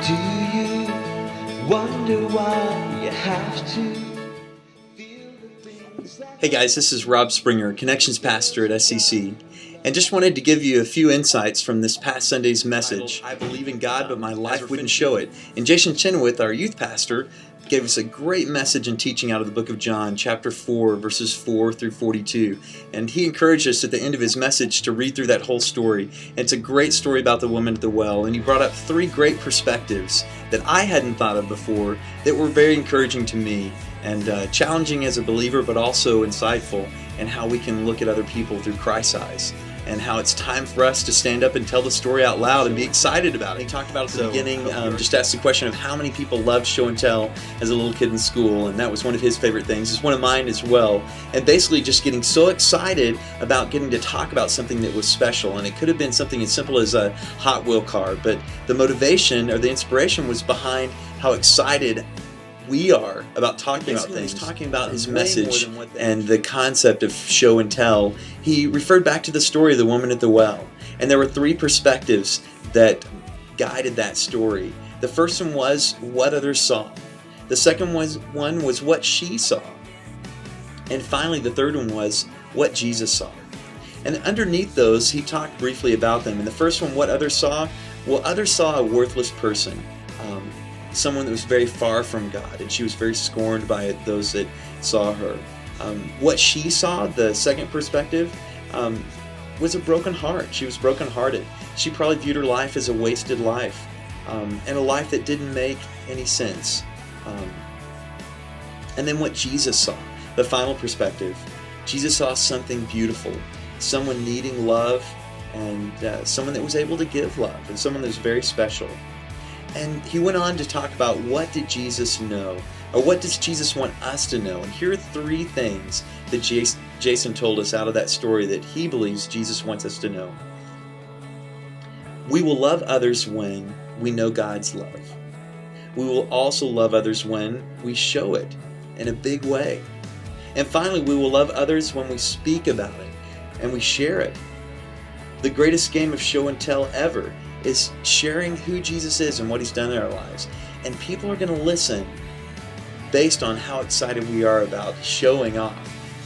Do you wonder why you have to feel the things that... Hey guys, this is Rob Springer, Connections Pastor at SCC, and just wanted to give you a few insights from this past Sunday's message. I believe in God, but my life wouldn't show it. And Jason Chenowith, our youth pastor, gave us a great message and teaching out of the book of John, chapter 4, verses 4 through 42. And he encouraged us at the end of his message to read through that whole story. And it's a great story about the woman at the well. And he brought up three great perspectives that I hadn't thought of before that were very encouraging to me and challenging as a believer, but also insightful, and how we can look at other people through Christ's eyes, and how it's time for us to stand up and tell the story out loud and be excited about it. He talked about at the beginning, just asked the question of how many people loved show and tell as a little kid in school, and that was one of his favorite things. It's one of mine as well. And basically just getting so excited about getting to talk about something that was special, and it could have been something as simple as a Hot Wheel car, but the motivation or the inspiration was behind how excited we are about talking about things, talking about his message and the concept of show and tell. He referred back to the story of the woman at the well, and there were three perspectives that guided that story. The first one was what others saw. The second one was what she saw. And finally, the third one was what Jesus saw. And underneath those, he talked briefly about them. And the first one, what others saw, well, others saw a worthless person. Someone that was very far from God, and she was very scorned by those that saw her. What she saw, the second perspective, was a broken heart. She was brokenhearted. She probably viewed her life as a wasted life, and a life that didn't make any sense. And then what Jesus saw, the final perspective, Jesus saw something beautiful, someone needing love, and someone that was able to give love, and someone that was very special. And he went on to talk about what did Jesus know, or what does Jesus want us to know. And here are three things that Jason told us out of that story that he believes Jesus wants us to know. We will love others when we know God's love. We will also love others when we show it in a big way. And finally, we will love others when we speak about it and we share it. The greatest game of show and tell ever is sharing who Jesus is and what he's done in our lives. And people are going to listen based on how excited we are about showing off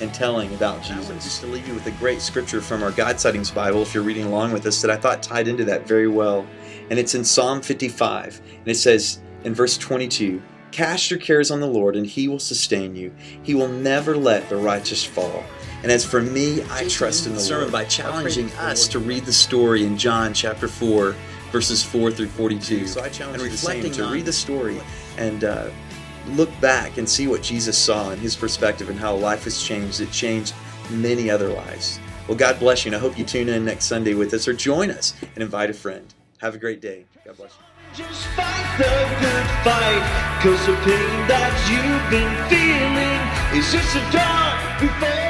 and telling about Jesus. Just to leave you with a great scripture from our God Sightings Bible, if you're reading along with us, that I thought tied into that very well. And it's in Psalm 55. And it says in verse 22, "Cast your cares on the Lord, and he will sustain you. He will never let the righteous fall. And as for me, I trust in the Lord." By challenging us to read the story in John chapter 4, verses 4 through 42. So I challenge you the same, to read the story and look back and see what Jesus saw and his perspective and how life has changed. It changed many other lives. Well, God bless you, and I hope you tune in next Sunday with us, or join us and invite a friend. Have a great day. God bless you. Just fight the good fight, 'cause the pain that you've been feeling is just a dark before